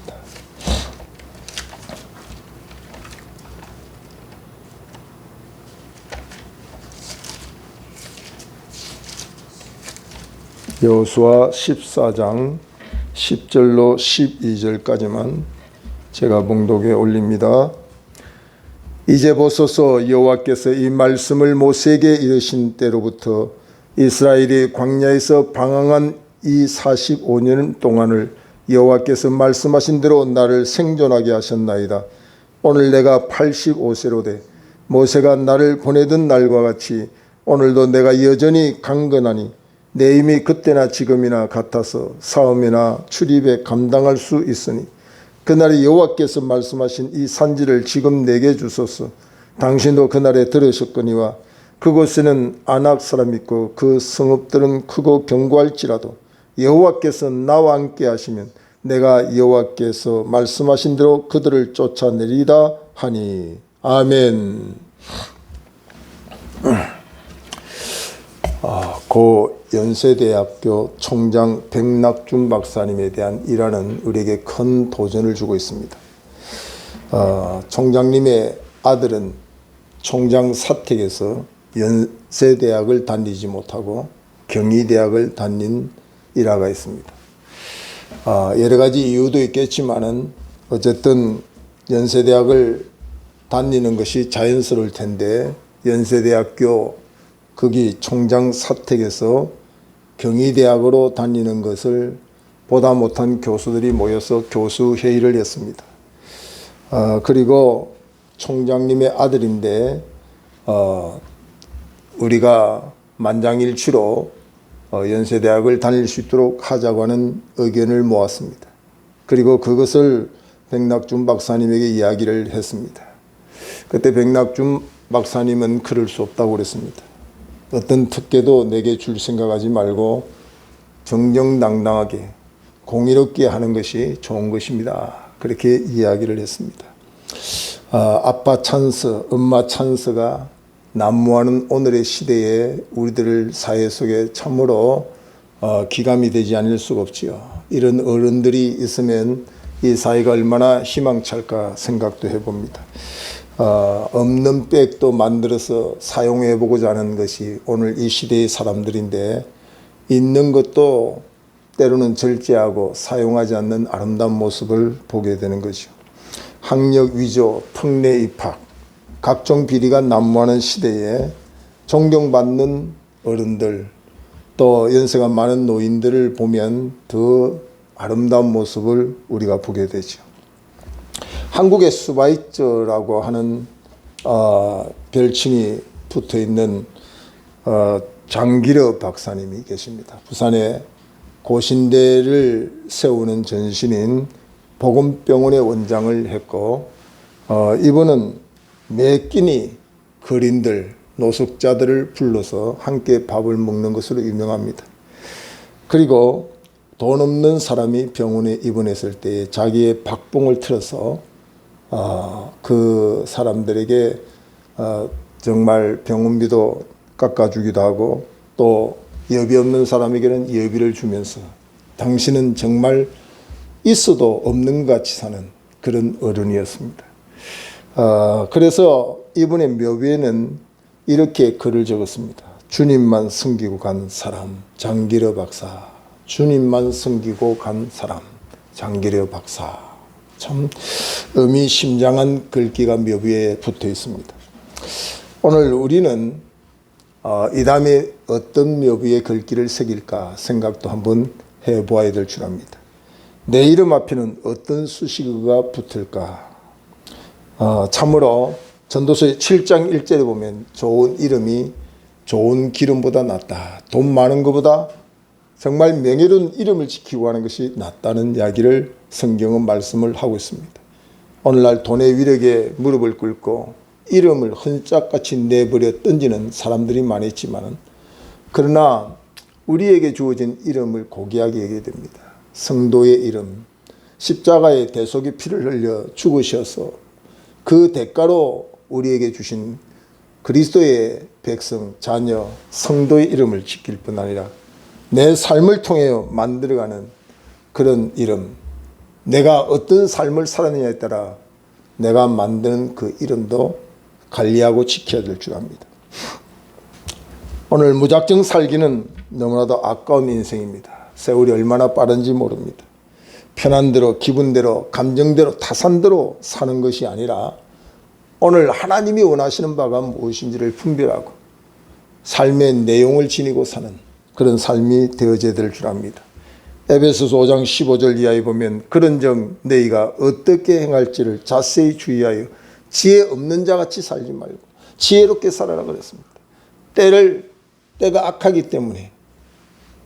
하겠습니다. 여호수아 14장 10절로 12절까지만 제가 봉독에 올립니다. 이제 보소서, 여호와께서 이 말씀을 모세에게 이르신 때로부터 이스라엘이 광야에서 방황한 이 45년 동안을 여호와께서 말씀하신 대로 나를 생존하게 하셨나이다. 오늘 내가 85세로 돼 모세가 나를 보내던 날과 같이 오늘도 내가 여전히 강건하니 내 힘이 그때나 지금이나 같아서 싸움이나 출입에 감당할 수 있으니 그날에 여호와께서 말씀하신 이 산지를 지금 내게 주소서. 당신도 그날에 들으셨거니와 그곳에는 아낙 사람이 있고 그 성읍들은 크고 견고할지라도 여호와께서 나와 함께 하시면 내가 여호와께서 말씀하신 대로 그들을 쫓아내리다 하니. 아멘. 고 연세대학교 총장 백낙준 박사님에 대한 일화는 우리에게 큰 도전을 주고 있습니다. 총장님의 아들은 총장 사택에서 연세대학을 다니지 못하고 경희대학을 다닌 일화가 있습니다. 여러 가지 이유도 있겠지만은 어쨌든 연세대학을 다니는 것이 자연스러울 텐데 연세대학교 거기 총장 사택에서 경희대학으로 다니는 것을 보다 못한 교수들이 모여서 교수회의를 했습니다. 그리고 총장님의 아들인데 우리가 만장일치로 연세대학을 다닐 수 있도록 하자고 하는 의견을 모았습니다. 그리고 그것을 백낙준 박사님에게 이야기를 했습니다. 그때 백낙준 박사님은 그럴 수 없다고 그랬습니다. 어떤 특혜도 내게 줄 생각하지 말고 정정당당하게 공의롭게 하는 것이 좋은 것입니다. 그렇게 이야기를 했습니다. 아빠 찬스, 엄마 찬스가 난무하는 오늘의 시대에 우리들 사회 속에 참으로 기감이 되지 않을 수가 없지요. 이런 어른들이 있으면 이 사회가 얼마나 희망찰까 생각도 해봅니다. 없는 백도 만들어서 사용해 보고자 하는 것이 오늘 이 시대의 사람들인데 있는 것도 때로는 절제하고 사용하지 않는 아름다운 모습을 보게 되는 거죠. 학력 위조, 특례 입학, 각종 비리가 난무하는 시대에 존경받는 어른들 또 연세가 많은 노인들을 보면 더 아름다운 모습을 우리가 보게 되죠. 한국의 수바이저라고 하는 별칭이 붙어있는 장기려 박사님이 계십니다. 부산에 고신대를 세우는 전신인 복음병원의 원장을 했고 이분은 매 끼니 거린들, 노숙자들을 불러서 함께 밥을 먹는 것으로 유명합니다. 그리고 돈 없는 사람이 병원에 입원했을 때 자기의 박봉을 틀어서 그 사람들에게 정말 병원비도 깎아주기도 하고 또 여비 없는 사람에게는 여비를 주면서 당신은 정말 있어도 없는 것 같이 사는 그런 어른이었습니다. 그래서 이분의 묘비에는 이렇게 글을 적었습니다. 주님만 섬기고 간 사람 장기려 박사. 주님만 섬기고 간 사람 장기려 박사. 참 의미심장한 글귀가 묘비에 붙어 있습니다. 오늘 우리는 이 다음에 어떤 묘비의 글귀를 새길까 생각도 한번 해보아야 될 줄 압니다. 내 이름 앞에는 어떤 수식어가 붙을까. 참으로 전도서 7장 1절에 보면 좋은 이름이 좋은 기름보다 낫다. 돈 많은 것보다 정말 명예로운 이름을 지키고 하는 것이 낫다는 이야기를 성경은 말씀을 하고 있습니다. 오늘날 돈의 위력에 무릎을 꿇고 이름을 헌짝같이 내버려 던지는 사람들이 많이 있지만 그러나 우리에게 주어진 이름을 고귀하게 얘기해야 됩니다. 성도의 이름, 십자가에 대속의 피를 흘려 죽으셔서 그 대가로 우리에게 주신 그리스도의 백성, 자녀, 성도의 이름을 지킬 뿐 아니라 내 삶을 통해 만들어가는 그런 이름, 내가 어떤 삶을 살았느냐에 따라 내가 만드는 그 이름도 관리하고 지켜야 될 줄 압니다. 오늘 무작정 살기는 너무나도 아까운 인생입니다. 세월이 얼마나 빠른지 모릅니다. 편한 대로, 기분대로, 감정대로, 타산대로 사는 것이 아니라 오늘 하나님이 원하시는 바가 무엇인지를 분별하고 삶의 내용을 지니고 사는 그런 삶이 되어져야 될 줄 압니다. 에베소서 5장 15절 이하에 보면 그런즉 너희가 어떻게 행할지를 자세히 주의하여 지혜 없는 자같이 살지 말고 지혜롭게 살아라 그랬습니다. 때가 악하기 때문에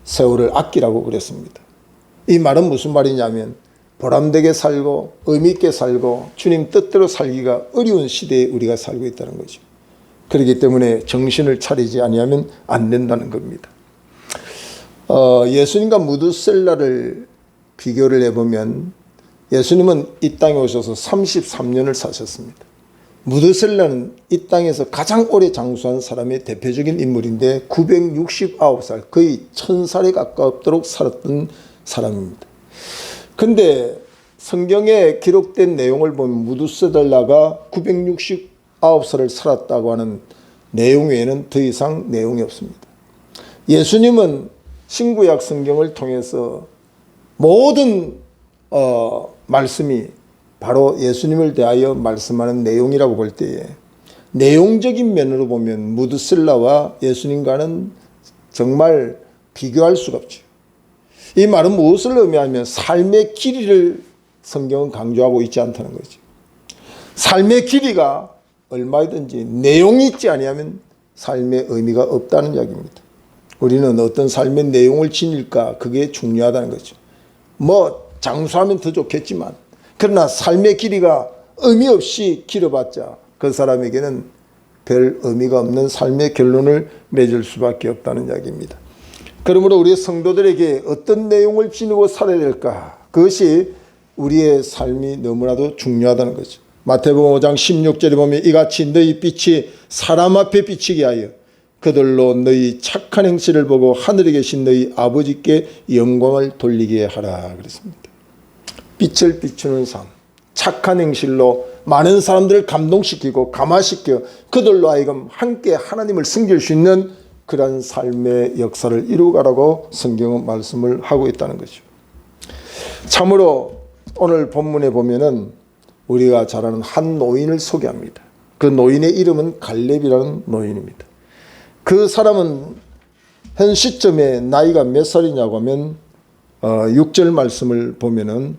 세월을 아끼라고 그랬습니다. 이 말은 무슨 말이냐면 보람되게 살고 의미있게 살고 주님 뜻대로 살기가 어려운 시대에 우리가 살고 있다는 거죠. 그렇기 때문에 정신을 차리지 아니하면 안 된다는 겁니다. 예수님과 무드셀라를 비교를 해보면 예수님은 이 땅에 오셔서 33년을 사셨습니다. 무드셀라는 이 땅에서 가장 오래 장수한 사람의 대표적인 인물인데 969살, 거의 1000살에 가깝도록 살았던 사람입니다. 근데 성경에 기록된 내용을 보면 무드셀라가 969살을 살았다고 하는 내용 외에는 더 이상 내용이 없습니다. 예수님은 신구약 성경을 통해서 모든 말씀이 바로 예수님을 대하여 말씀하는 내용이라고 볼 때에 내용적인 면으로 보면 무드셀라와 예수님과는 정말 비교할 수가 없죠. 이 말은 무엇을 의미하면 삶의 길이를 성경은 강조하고 있지 않다는 거죠. 삶의 길이가 얼마든지 내용이 있지 아니하면 삶의 의미가 없다는 이야기입니다. 우리는 어떤 삶의 내용을 지닐까 그게 중요하다는 거죠. 뭐 장수하면 더 좋겠지만 그러나 삶의 길이가 의미 없이 길어봤자 그 사람에게는 별 의미가 없는 삶의 결론을 맺을 수밖에 없다는 이야기입니다. 그러므로 우리 성도들에게 어떤 내용을 지니고 살아야 될까? 그것이 우리의 삶이 너무나도 중요하다는 거죠. 마태복음 5장 16절에 보면 이같이 너희 빛이 사람 앞에 비치게 하여 그들로 너희 착한 행실을 보고 하늘에 계신 너희 아버지께 영광을 돌리게 하라 그랬습니다. 빛을 비추는 삶, 착한 행실로 많은 사람들을 감동시키고 감화시켜 그들로 하여금 함께 하나님을 섬길 수 있는 그런 삶의 역사를 이루가라고 성경은 말씀을 하고 있다는 거죠. 참으로 오늘 본문에 보면은 우리가 잘 아는 한 노인을 소개합니다. 그 노인의 이름은 갈렙이라는 노인입니다. 그 사람은 현 시점에 나이가 몇 살이냐고 하면 6절 말씀을 보면은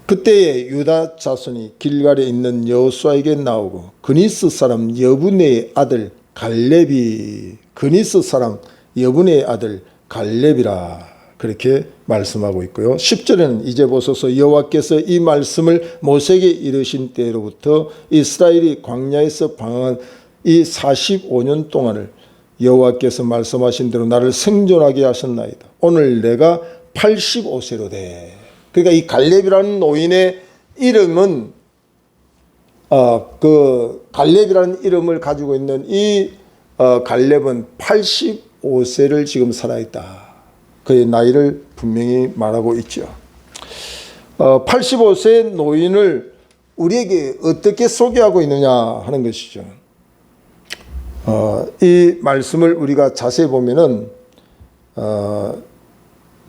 그때에 유다 자손이 길갈에 있는 여호수아에게 나오고 그니스 사람 여분의 아들 갈렙이 그니스 사람 여분의 아들 갈렙이라 그렇게 말씀하고 있고요. 10절에는 이제 보소서 여호와께서 이 말씀을 모세에게 이르신 때로부터 이스라엘이 광야에서 방황한 이 45년 동안을 여호와께서 말씀하신 대로 나를 생존하게 하셨나이다. 오늘 내가 85세로 돼. 그러니까 이 갈렙이라는 노인의 이름은 그 갈렙이라는 이름을 가지고 있는 이 갈렙은 85세를 지금 살아있다. 그의 나이를 분명히 말하고 있죠. 85세 노인을 우리에게 어떻게 소개하고 있느냐 하는 것이죠. 이 말씀을 우리가 자세히 보면은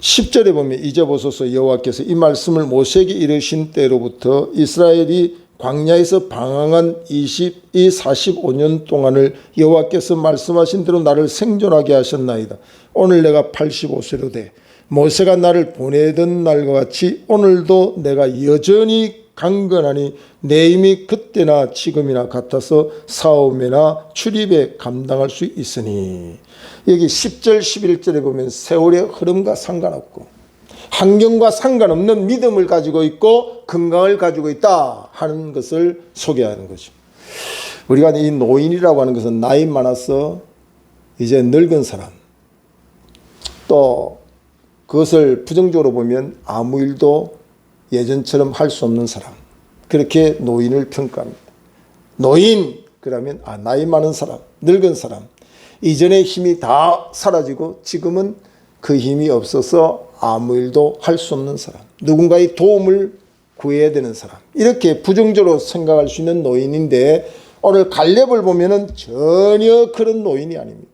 10절에 보면 이제 보소서 여호와께서 이 말씀을 모세에게 이르신 때로부터 이스라엘이 광야에서 방황한 45년 동안을 여호와께서 말씀하신 대로 나를 생존하게 하셨나이다. 오늘 내가 85세로 돼 모세가 나를 보내던 날과 같이 오늘도 내가 여전히 강건하니 내 힘이 그때나 지금이나 같아서 싸움이나 출입에 감당할 수 있으니. 여기 10절 11절에 보면 세월의 흐름과 상관없고 환경과 상관없는 믿음을 가지고 있고 건강을 가지고 있다 하는 것을 소개하는 거죠. 우리가 이 노인이라고 하는 것은 나이 많아서 이제 늙은 사람, 또 그것을 부정적으로 보면 아무 일도 예전처럼 할 수 없는 사람, 그렇게 노인을 평가합니다. 노인 그러면 나이 많은 사람, 늙은 사람, 이전의 힘이 다 사라지고 지금은 그 힘이 없어서 아무 일도 할 수 없는 사람, 누군가의 도움을 구해야 되는 사람, 이렇게 부정적으로 생각할 수 있는 노인인데 오늘 갈렙을 보면은 전혀 그런 노인이 아닙니다.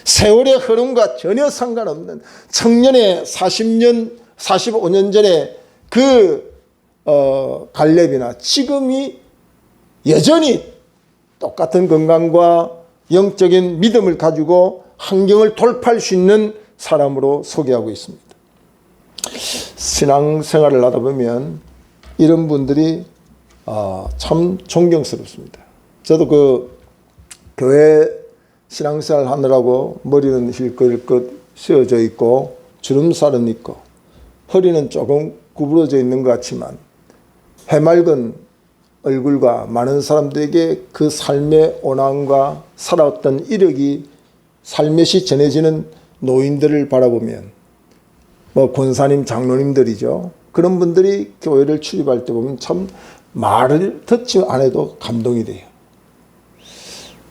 세월의 흐름과 전혀 상관없는 청년의 40년, 45년 전에 그 갈렙이나 지금이 여전히 똑같은 건강과 영적인 믿음을 가지고 환경을 돌파할 수 있는 사람으로 소개하고 있습니다. 신앙생활을 하다 보면 이런 분들이 참 존경스럽습니다. 저도 그 교회 신앙생활 하느라고 머리는 힐끗힐끗 씌어져 있고 주름살은 있고 허리는 조금 구부러져 있는 것 같지만 해맑은 얼굴과 많은 사람들에게 그 삶의 원함과 살아왔던 이력이 살며시 전해지는 노인들을 바라보면 권사님, 장로님들이죠. 그런 분들이 교회를 출입할 때 보면 참 말을 듣지 않아도 감동이 돼요.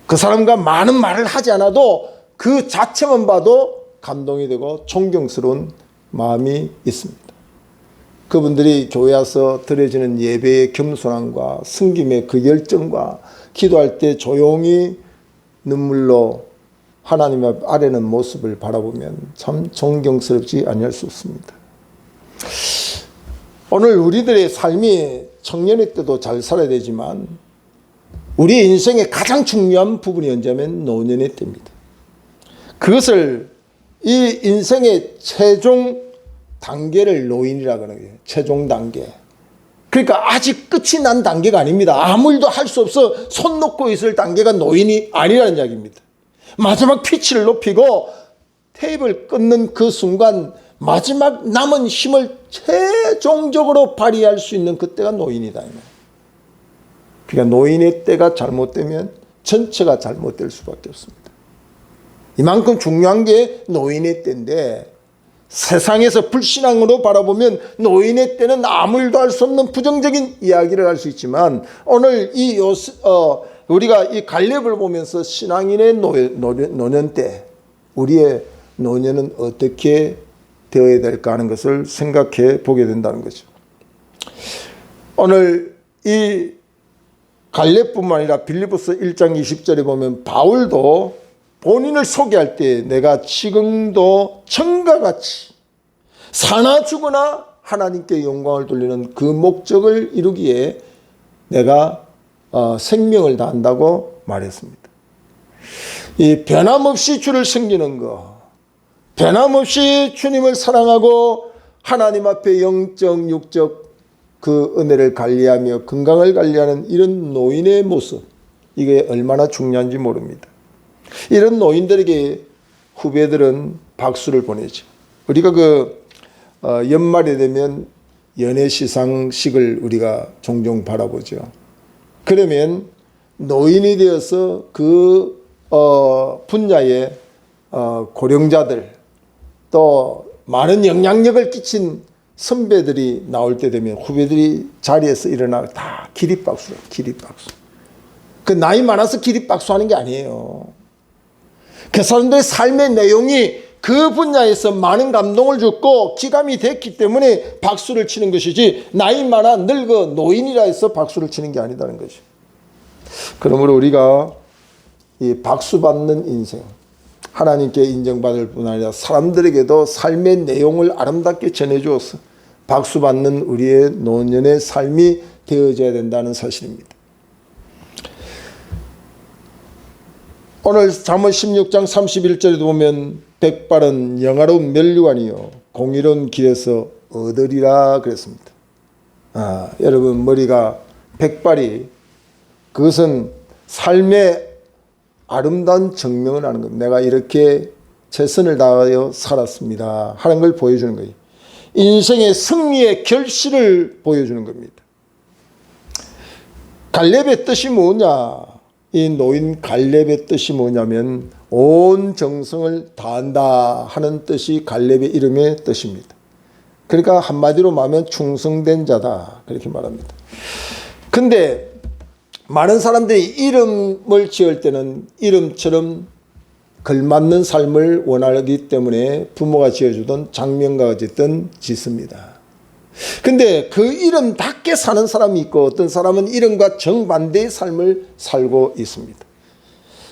그 사람과 많은 말을 하지 않아도 그 자체만 봐도 감동이 되고 존경스러운 마음이 있습니다. 그분들이 교회 와서 드려지는 예배의 겸손함과 섬김의 그 열정과 기도할 때 조용히 눈물로 하나님 앞 아뢰는 모습을 바라보면 참 존경스럽지 아니할 수 없습니다. 오늘 우리들의 삶이 청년의 때도 잘 살아야 되지만 우리 인생의 가장 중요한 부분이 언제냐면 노년의 때입니다. 그것을 이 인생의 최종 단계를 노인이라고 하는 거예요. 최종 단계. 그러니까 아직 끝이 난 단계가 아닙니다. 아무 일도 할 수 없어 손 놓고 있을 단계가 노인이 아니라는 이야기입니다. 마지막 피치를 높이고 테이프를 끊는 그 순간 마지막 남은 힘을 최종적으로 발휘할 수 있는 그때가 노인이다. 그러니까 노인의 때가 잘못되면 전체가 잘못될 수밖에 없습니다. 이만큼 중요한 게 노인의 때인데 세상에서 불신앙으로 바라보면 노인의 때는 아무 일도 할 수 없는 부정적인 이야기를 할 수 있지만 오늘 우리가 이 갈렙을 보면서 신앙인의 노년 때 우리의 노년은 어떻게 되어야 될까 하는 것을 생각해 보게 된다는 거죠. 오늘 이 갈렙뿐만 아니라 빌립보서 1장 20절에 보면 바울도 본인을 소개할 때 내가 지금도 전과 같이 사나 죽으나 하나님께 영광을 돌리는 그 목적을 이루기에 내가 생명을 다한다고 말했습니다. 이 변함없이 주를 섬기는 것, 변함없이 주님을 사랑하고 하나님 앞에 영적, 육적 그 은혜를 관리하며 건강을 관리하는 이런 노인의 모습, 이게 얼마나 중요한지 모릅니다. 이런 노인들에게 후배들은 박수를 보내죠. 우리가 연말이 되면 연애 시상식을 우리가 종종 바라보죠. 그러면 노인이 되어서 그 분야의 고령자들 또 많은 영향력을 끼친 선배들이 나올 때 되면 후배들이 자리에서 일어나 다 기립박수로 기립박수. 그 나이 많아서 기립박수 하는 게 아니에요. 그 사람들의 삶의 내용이 그 분야에서 많은 감동을 줬고 기감이 됐기 때문에 박수를 치는 것이지 나이 많아 늙어 노인이라 해서 박수를 치는 게 아니다는 것이죠. 그러므로 우리가 이 박수 받는 인생, 하나님께 인정받을 뿐 아니라 사람들에게도 삶의 내용을 아름답게 전해주어서 박수 받는 우리의 노년의 삶이 되어져야 된다는 사실입니다. 오늘 잠언 16장 31절에도 보면 백발은 영화로운 면류관이요 공의로운 길에서 얻으리라 그랬습니다. 여러분 머리가 백발이 그것은 삶의 아름다운 증명을 하는 겁니다. 내가 이렇게 최선을 다하여 살았습니다 하는 걸 보여주는 거예요. 인생의 승리의 결실을 보여주는 겁니다. 갈렙의 뜻이 뭐냐? 이 노인 갈렙의 뜻이 뭐냐면 온 정성을 다한다 하는 뜻이 갈렙의 이름의 뜻입니다. 그러니까 한마디로 말하면 충성된 자다 그렇게 말합니다. 근데 많은 사람들이 이름을 지을 때는 이름처럼 걸맞는 삶을 원하기 때문에 부모가 지어주던 장명가가 어쨌든 짓습니다. 근데 그 이름답게 사는 사람이 있고 어떤 사람은 이름과 정반대의 삶을 살고 있습니다.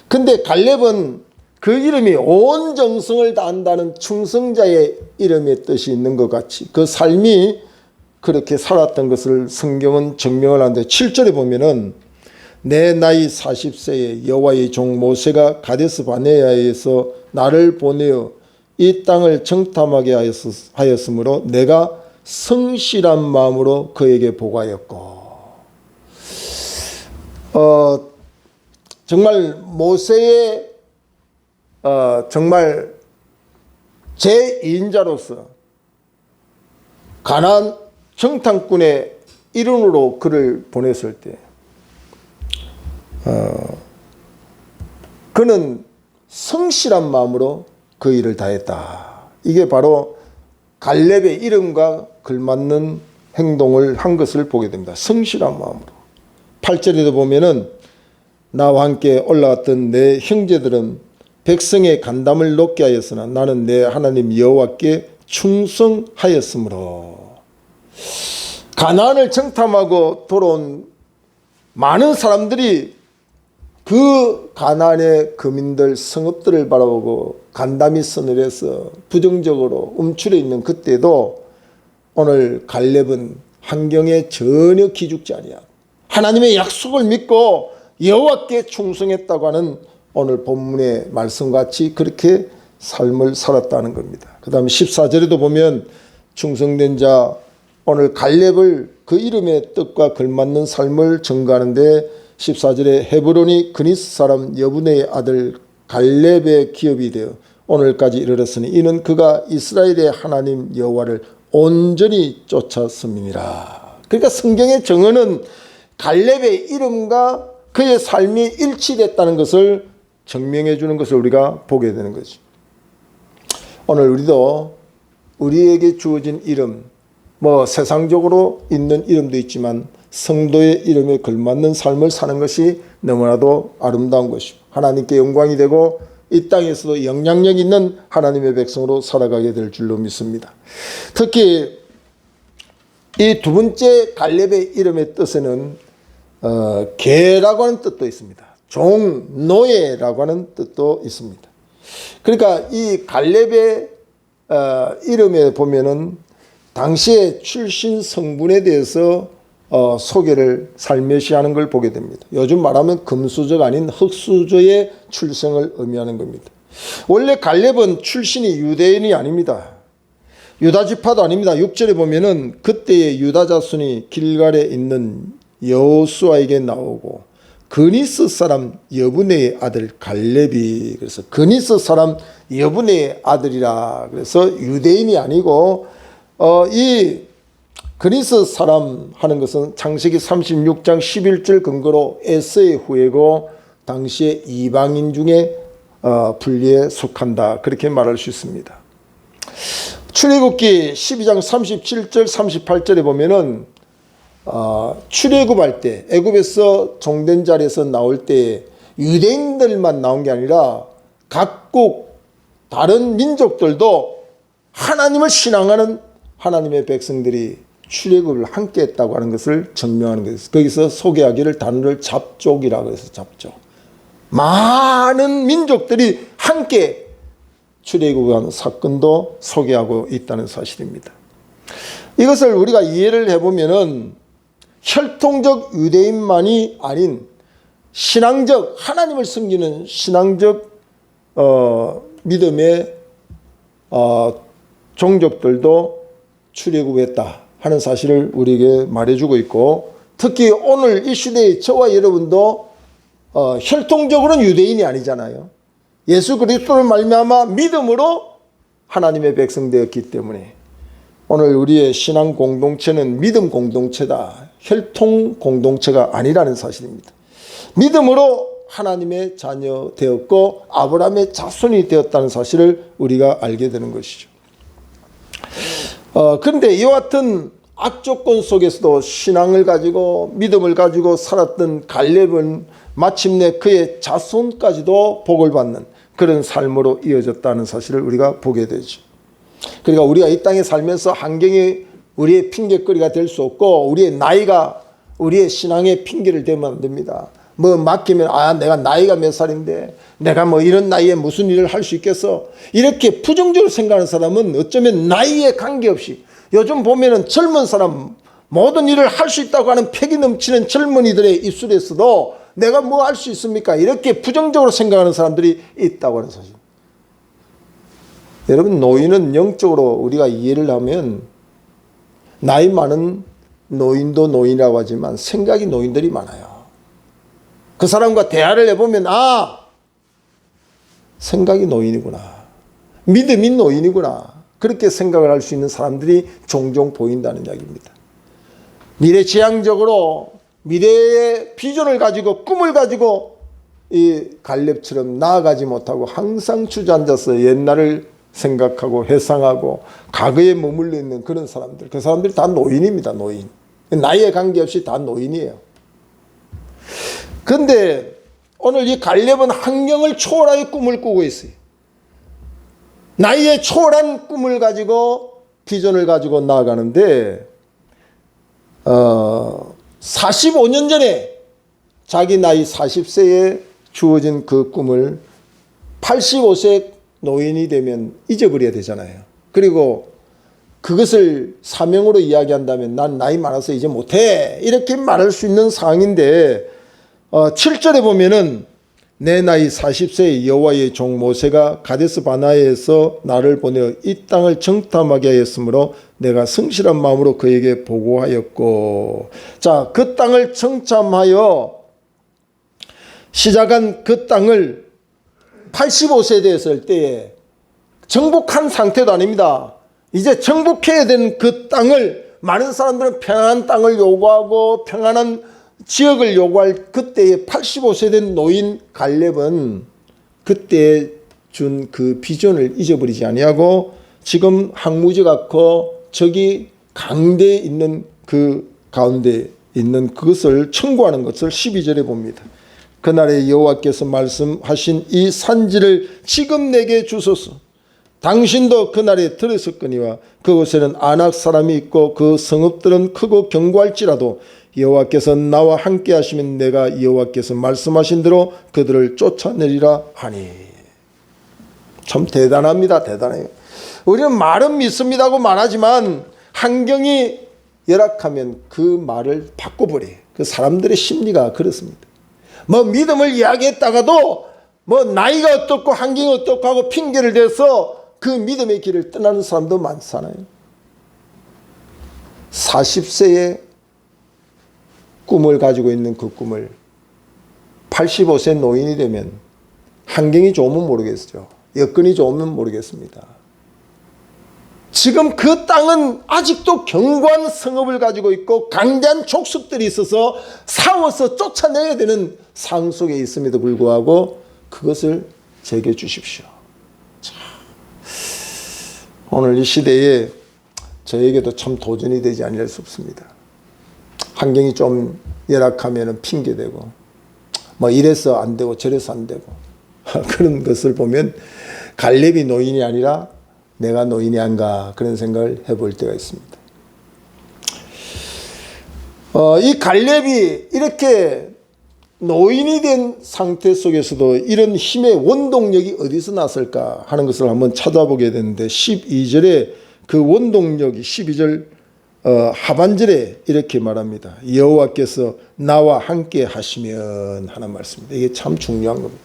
근데 갈렙은 그 이름이 온 정성을 다한다는 충성자의 이름의 뜻이 있는 것 같이 그 삶이 그렇게 살았던 것을 성경은 증명을 하는데 7절에 보면은 내 나이 40세에 여호와의 종 모세가 가데스 바네아에서 나를 보내어 이 땅을 정탐하게 하였으므로 내가 성실한 마음으로 그에게 보고하였고 정말 모세의 정말 제2인자로서 가나안 정탐꾼의 일원으로 그를 보냈을 때 그는 성실한 마음으로 그 일을 다했다. 이게 바로 갈렙의 이름과 걸맞는 행동을 한 것을 보게 됩니다. 성실한 마음으로. 8절에도 보면은 나와 함께 올라갔던 내 형제들은 백성의 간담을 높게 하였으나 나는 내 하나님 여호와께 충성하였으므로. 가나안을 정탐하고 돌아온 많은 사람들이 그 가나안의 거민들 성읍들을 바라보고 간담이 서늘해서 부정적으로 움츠려 있는 그때도 오늘 갈렙은 환경에 전혀 기죽지 아니하고 하나님의 약속을 믿고 여호와께 충성했다고 하는 오늘 본문의 말씀같이 그렇게 삶을 살았다는 겁니다. 그 다음에 14절에도 보면 충성된 자 오늘 갈렙을 그 이름의 뜻과 걸맞는 삶을 증거하는데 14절에 헤브론이 그니스 사람 여분의 아들 갈렙의 기업이 되어 오늘까지 이르렀으니 이는 그가 이스라엘의 하나님 여호와를 온전히 쫓았음이니라. 그러니까 성경의 정언은 갈렙의 이름과 그의 삶이 일치됐다는 것을 증명해 주는 것을 우리가 보게 되는 거죠. 오늘 우리도 우리에게 주어진 이름, 세상적으로 있는 이름도 있지만 성도의 이름에 걸맞는 삶을 사는 것이 너무나도 아름다운 것이고 하나님께 영광이 되고 이 땅에서도 영향력 있는 하나님의 백성으로 살아가게 될 줄로 믿습니다. 특히 이 두 번째 갈렙의 이름의 뜻에는 계라고 하는 뜻도 있습니다. 종, 노예라고 하는 뜻도 있습니다. 그러니까 이 갈렙의 이름에 보면은 당시의 출신 성분에 대해서 소개를 살며시 하는 걸 보게 됩니다. 요즘 말하면 금수저가 아닌 흙수저의 출생을 의미하는 겁니다. 원래 갈렙은 출신이 유대인이 아닙니다. 유다 지파도 아닙니다. 6절에 보면은 그때의 유다 자손이 길갈에 있는 여호수아에게 나오고 그니스 사람 여분의 아들 갈렙이 그래서 그니스 사람 여분의 아들이라 그래서 유대인이 아니고 이 그니스 사람 하는 것은 창세기 36장 11절 근거로 에서의 후예고 당시에 이방인 중에 분리에 속한다 그렇게 말할 수 있습니다. 출애굽기 12장 37절 38절에 보면은 출애굽할 때 애굽에서 종된 자리에서 나올 때 유대인들만 나온 게 아니라 각국 다른 민족들도 하나님을 신앙하는 하나님의 백성들이 출애굽을 함께 했다고 하는 것을 증명하는 것이죠. 거기서 소개하기를 단어를 잡족이라고 해서 잡족. 많은 민족들이 함께 출애굽한 사건도 소개하고 있다는 사실입니다. 이것을 우리가 이해를 해보면은 혈통적 유대인만이 아닌 신앙적 하나님을 섬기는 신앙적 믿음의 종족들도 출애굽했다 하는 사실을 우리에게 말해주고 있고 특히 오늘 이 시대의 저와 여러분도 혈통적으로는 유대인이 아니잖아요. 예수 그리스도를 말미암아 믿음으로 하나님의 백성 되었기 때문에 오늘 우리의 신앙 공동체는 믿음 공동체다. 혈통 공동체가 아니라는 사실입니다. 믿음으로 하나님의 자녀 되었고 아브라함의 자손이 되었다는 사실을 우리가 알게 되는 것이죠. 그런데 이와 같은 악조건 속에서도 신앙을 가지고 믿음을 가지고 살았던 갈렙은 마침내 그의 자손까지도 복을 받는 그런 삶으로 이어졌다는 사실을 우리가 보게 되죠. 그러니까 우리가 이 땅에 살면서 환경이 우리의 핑계거리가 될 수 없고 우리의 나이가 우리의 신앙의 핑계를 대면 안 됩니다. 뭐 맡기면 내가 나이가 몇 살인데 내가 뭐 이런 나이에 무슨 일을 할 수 있겠어, 이렇게 부정적으로 생각하는 사람은 어쩌면 나이에 관계없이 요즘 보면은 젊은 사람 모든 일을 할 수 있다고 하는 패기 넘치는 젊은이들의 입술에서도 내가 뭐 할 수 있습니까, 이렇게 부정적으로 생각하는 사람들이 있다고 하는 사실. 여러분, 노인은 영적으로 우리가 이해를 하면 나이 많은 노인도 노인이라고 하지만 생각이 노인들이 많아요. 그 사람과 대화를 해보면 생각이 노인이구나, 믿음이 노인이구나, 그렇게 생각을 할 수 있는 사람들이 종종 보인다는 이야기입니다. 미래지향적으로 미래의 비전을 가지고 꿈을 가지고 이 갈렙처럼 나아가지 못하고 항상 주저앉아서 옛날을 생각하고 회상하고 과거에 머물러 있는 그런 사람들, 그 사람들이 다 노인입니다. 노인. 나이에 관계없이 다 노인이에요. 그런데 오늘 이 갈렙은 환경을 초월하여 꿈을 꾸고 있어요. 나이에 초월한 꿈을 가지고 비전을 가지고 나아가는데 45년 전에 자기 나이 40세에 주어진 그 꿈을 85세 노인이 되면 잊어버려야 되잖아요. 그리고 그것을 사명으로 이야기한다면 난 나이 많아서 이제 못해, 이렇게 말할 수 있는 상황인데 7절에 보면은 내 나이 40세의 여호와의 종 모세가 가데스 바네아에서 나를 보내어 이 땅을 정탐하게 하였으므로 내가 성실한 마음으로 그에게 보고하였고. 자, 그 땅을 정탐하여 시작한 그 땅을 85세 되었을 때에 정복한 상태도 아닙니다. 이제 정복해야 되는 그 땅을, 많은 사람들은 평안한 땅을 요구하고 평안한 지역을 요구할 그때의 85세 된 노인 갈렙은 그때 준 그 비전을 잊어버리지 아니하고 지금 항무지 같고 저기 강대에 있는 그 가운데 있는 그것을 청구하는 것을 12절에 봅니다. 그날에 여호와께서 말씀하신 이 산지를 지금 내게 주소서. 당신도 그날에 들으셨거니와 그곳에는 아낙 사람이 있고 그 성읍들은 크고 견고할지라도 여호와께서 나와 함께 하시면 내가 여호와께서 말씀하신 대로 그들을 쫓아내리라 하니. 참 대단합니다. 대단해요. 우리는 말은 믿습니다고 말하지만 환경이 열악하면 그 말을 바꿔버려요. 그 사람들의 심리가 그렇습니다. 뭐 믿음을 이야기했다가도 뭐 나이가 어떻고 환경이 어떻고 하고 핑계를 대서 그 믿음의 길을 떠나는 사람도 많잖아요. 40세에 꿈을 가지고 있는 그 꿈을 85세 노인이 되면 환경이 좋으면 모르겠죠. 여건이 좋으면 모르겠습니다. 지금 그 땅은 아직도 견고한 성읍을 가지고 있고 강대한 족속들이 있어서 싸워서 쫓아내야 되는 상황 속에 있음에도 불구하고 그것을 제게 주십시오. 자, 오늘 이 시대에 저에게도 참 도전이 되지 않을 수 없습니다. 환경이 좀 열악하면 핑계대고 뭐 이래서 안 되고 저래서 안 되고 그런 것을 보면 갈렙이 노인이 아니라 내가 노인이 아닌가 그런 생각을 해볼 때가 있습니다. 이 갈렙이 이렇게 노인이 된 상태 속에서도 이런 힘의 원동력이 어디서 났을까 하는 것을 한번 찾아보게 되는데 12절에 그 원동력이 12절 하반절에 이렇게 말합니다. 여호와께서 나와 함께 하시면 하는 말씀입니다. 이게 참 중요한 겁니다.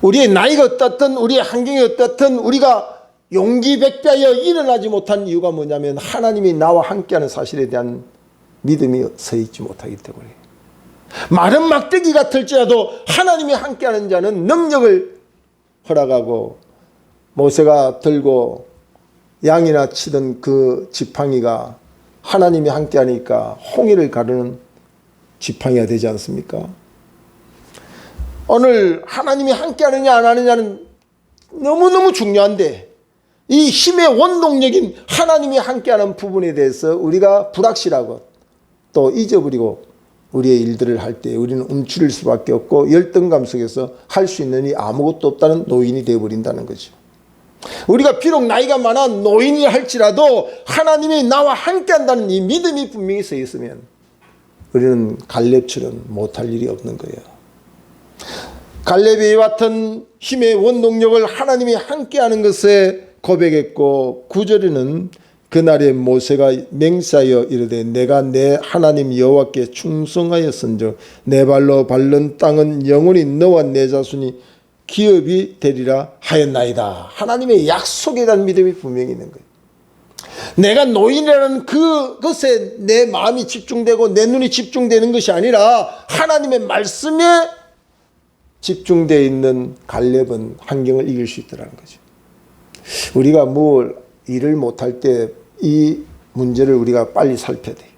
우리의 나이가 어떻든 우리의 환경이 어떻든 우리가 용기 백배하여 일어나지 못한 이유가 뭐냐면 하나님이 나와 함께하는 사실에 대한 믿음이 서 있지 못하기 때문에. 마른 막대기 같을지라도 하나님이 함께하는 자는 능력을 허락하고 모세가 들고 양이나 치던 그 지팡이가 하나님이 함께하니까 홍해를 가르는 지팡이가 되지 않습니까? 오늘 하나님이 함께하느냐 안 하느냐는 너무너무 중요한데 이 힘의 원동력인 하나님이 함께하는 부분에 대해서 우리가 불확실하고 또 잊어버리고 우리의 일들을 할 때 우리는 움츠릴 수밖에 없고 열등감 속에서 할 수 있는 일이 아무것도 없다는 노인이 되어버린다는 거죠. 우리가 비록 나이가 많아 노인이 할지라도 하나님이 나와 함께 한다는 이 믿음이 분명히 서 있으면 우리는 갈렙처럼 못할 일이 없는 거예요. 갈렙이 같은 힘의 원동력을 하나님이 함께하는 것에 고백했고 9절에는 그날에 모세가 맹세하여 이르되 내가 내 하나님 여호와께 충성하였은즉 내 발로 밟는 땅은 영원히 너와 내 자손이 기업이 되리라 하였나이다. 하나님의 약속에 대한 믿음이 분명히 있는 거예요. 내가 노인이라는 그것에 내 마음이 집중되고 내 눈이 집중되는 것이 아니라 하나님의 말씀에 집중되어 있는 갈렙은 환경을 이길 수 있다는 거죠. 우리가 일을 못할 때 이 문제를 우리가 빨리 살펴야 돼요.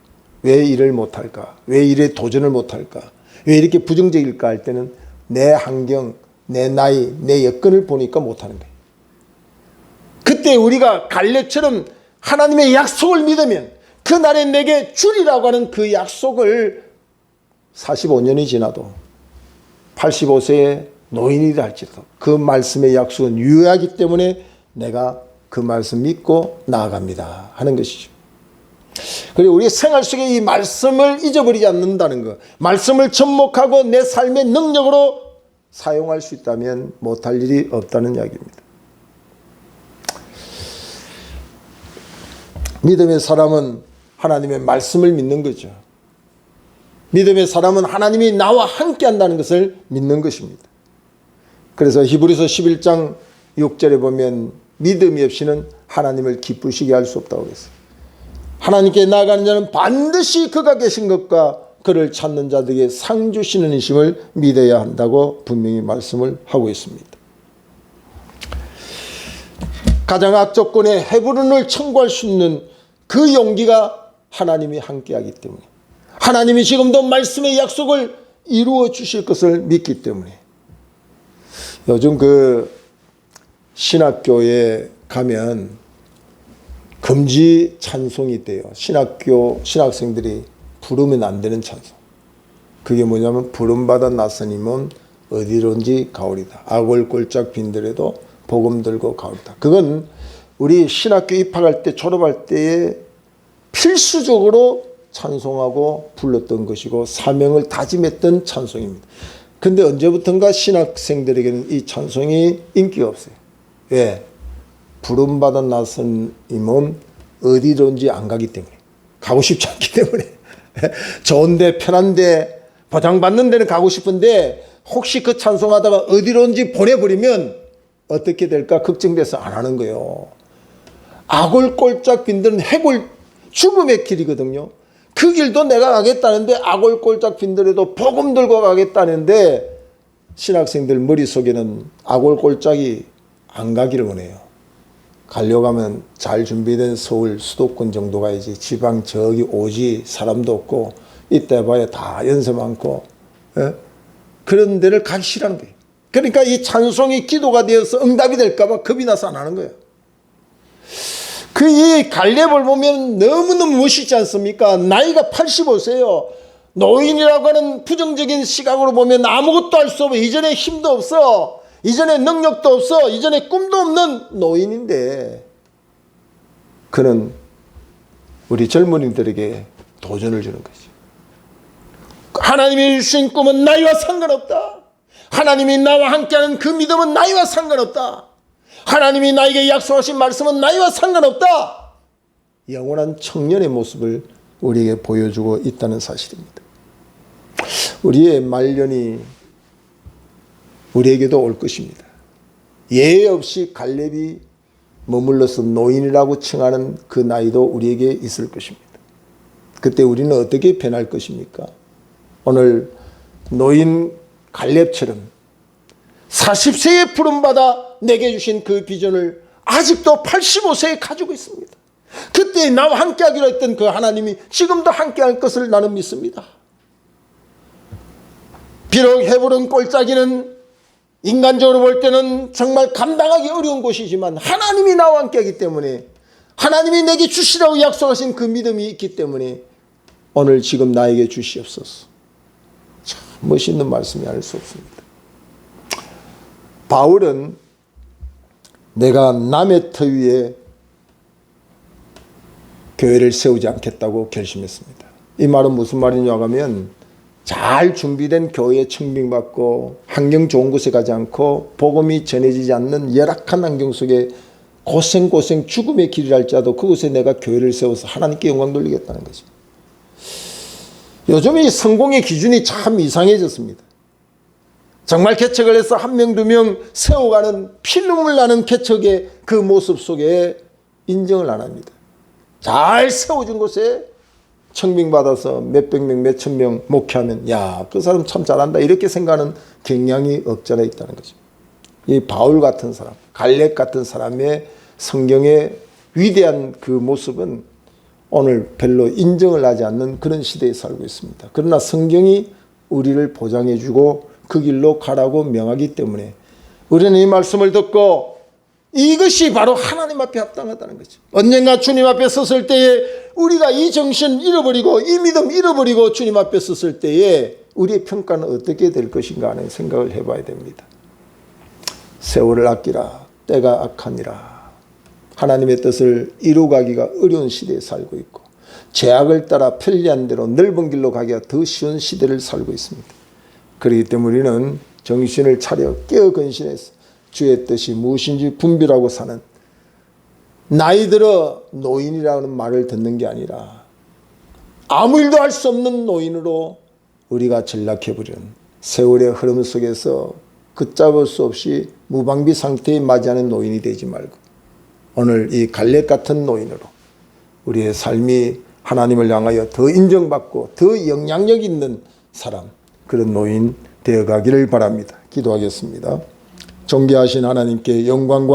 왜 일을 못할까? 왜 일에 도전을 못할까? 왜 이렇게 부정적일까 할 때는 내 환경, 내 나이, 내 여건을 보니까 못하는 거예요. 그때 우리가 갈렙처럼 하나님의 약속을 믿으면 그날에 내게 주리라고 하는 그 약속을 45년이 지나도 85세에 노인이라 할지라도 그 말씀의 약속은 유효하기 때문에 내가 그 말씀 믿고 나아갑니다 하는 것이죠. 그리고 우리 생활 속에 이 말씀을 잊어버리지 않는다는 것, 말씀을 접목하고 내 삶의 능력으로 사용할 수 있다면 못할 일이 없다는 이야기입니다. 믿음의 사람은 하나님의 말씀을 믿는 거죠. 믿음의 사람은 하나님이 나와 함께 한다는 것을 믿는 것입니다. 그래서 히브리서 11장 6절에 보면 믿음이 없이는 하나님을 기쁘시게 할 수 없다고 했어요. 하나님께 나아가는 자는 반드시 그가 계신 것과 그를 찾는 자들에게 상 주시는 이심을 믿어야 한다고 분명히 말씀을 하고 있습니다. 가장 악조건의 헤브론을 청구할 수 있는 그 용기가 하나님이 함께하기 때문에, 하나님이 지금도 말씀의 약속을 이루어 주실 것을 믿기 때문에, 요즘 신학교에 가면 금지 찬송이 있대요. 신학생들이 부르면 안 되는 찬송. 그게 뭐냐면 부름받아 나서님은 어디론지 가오리다. 악월골짝 빈들에도 복음 들고 가오리다. 그건 우리 신학교 입학할 때 졸업할 때에 필수적으로 찬송하고 불렀던 것이고 사명을 다짐했던 찬송입니다. 근데 언제부턴가 신학생들에게는 이 찬송이 인기가 없어요. 왜? 부름받아 나서님은 어디론지 안 가기 때문에, 가고 싶지 않기 때문에. 좋은데 편한데 보장받는 데는 가고 싶은데 혹시 그 찬송하다가 어디론지 보내버리면 어떻게 될까 걱정돼서 안 하는 거예요. 악월골짝 빈들은 해골 죽음의 길이거든요. 그 길도 내가 가겠다는데 악월골짝 빈들에도 복음 들고 가겠다는데 신학생들 머릿속에는 악월골짝이 안 가기를 원해요. 가려고 하면 잘 준비된 서울 수도권 정도 가야지. 지방 저기 오지 사람도 없고 이때 봐야 다 연세 많고 그런 데를 가기 싫어하는 거예요. 그러니까 이 찬송이 기도가 되어서 응답이 될까 봐 겁이 나서 안 하는 거예요. 이 갈렙을 보면 너무너무 멋있지 않습니까? 나이가 85세예요. 노인이라고 하는 부정적인 시각으로 보면 아무것도 할 수 없어. 이전에 힘도 없어. 이전에 능력도 없어. 이전에 꿈도 없는 노인인데 그는 우리 젊은이들에게 도전을 주는 거지. 하나님이 주신 꿈은 나이와 상관없다. 하나님이 나와 함께하는 그 믿음은 나이와 상관없다. 하나님이 나에게 약속하신 말씀은 나이와 상관없다. 영원한 청년의 모습을 우리에게 보여주고 있다는 사실입니다. 우리의 말년이 우리에게도 올 것입니다. 예외 없이 갈렙이 머물러서 노인이라고 칭하는 그 나이도 우리에게 있을 것입니다. 그때 우리는 어떻게 변할 것입니까? 오늘 노인 갈렙처럼 40세에 부름받아 내게 주신 그 비전을 아직도 85세에 가지고 있습니다. 그때 나와 함께하기로 했던 그 하나님이 지금도 함께할 것을 나는 믿습니다. 비록 헤브론 꼴짜기는 인간적으로 볼 때는 정말 감당하기 어려운 곳이지만 하나님이 나와 함께하기 때문에, 하나님이 내게 주시라고 약속하신 그 믿음이 있기 때문에 오늘 지금 나에게 주시옵소서. 멋있는 말씀이 아닐 수 없습니다. 바울은 내가 남의 터 위에 교회를 세우지 않겠다고 결심했습니다. 이 말은 무슨 말이냐 하면 잘 준비된 교회에 청빙받고 환경 좋은 곳에 가지 않고 복음이 전해지지 않는 열악한 환경 속에 고생 죽음의 길이랄지라도 그곳에 내가 교회를 세워서 하나님께 영광 돌리겠다는 거죠. 요즘 이 성공의 기준이 참 이상해졌습니다. 정말 개척을 해서 한 명, 두 명 세워가는 피눈물 나는 개척의 그 모습 속에 인정을 안 합니다. 잘 세워준 곳에 청빙받아서 몇백 명, 몇천 명 목회하면 야, 그 사람 참 잘한다 이렇게 생각하는 경향이 없잖아 있다는 거죠. 이 바울 같은 사람, 갈렙 같은 사람의 성경의 위대한 그 모습은 오늘 별로 인정을 하지 않는 그런 시대에 살고 있습니다. 그러나 성경이 우리를 보장해주고 그 길로 가라고 명하기 때문에 우리는 이 말씀을 듣고 이것이 바로 하나님 앞에 합당하다는 거죠. 언젠가 주님 앞에 섰을 때에 우리가 이 정신 잃어버리고 이 믿음 잃어버리고 주님 앞에 섰을 때에 우리의 평가는 어떻게 될 것인가 하는 생각을 해봐야 됩니다. 세월을 아끼라 때가 악하니라. 하나님의 뜻을 이루가기가 어려운 시대에 살고 있고 죄악을 따라 편리한 대로 넓은 길로 가기가 더 쉬운 시대를 살고 있습니다. 그렇기 때문에 우리는 정신을 차려 깨어 근신해서 주의 뜻이 무엇인지 분별하고 사는 나이 들어 노인이라는 말을 듣는 게 아니라 아무 일도 할 수 없는 노인으로 우리가 전락해버리는 세월의 흐름 속에서 걷잡을 수 없이 무방비 상태에 맞이하는 노인이 되지 말고 오늘 이 갈렙 같은 노인으로 우리의 삶이 하나님을 향하여 더 인정받고 더 영향력 있는 사람, 그런 노인 되어가기를 바랍니다. 기도하겠습니다. 존귀하신 하나님께 영광과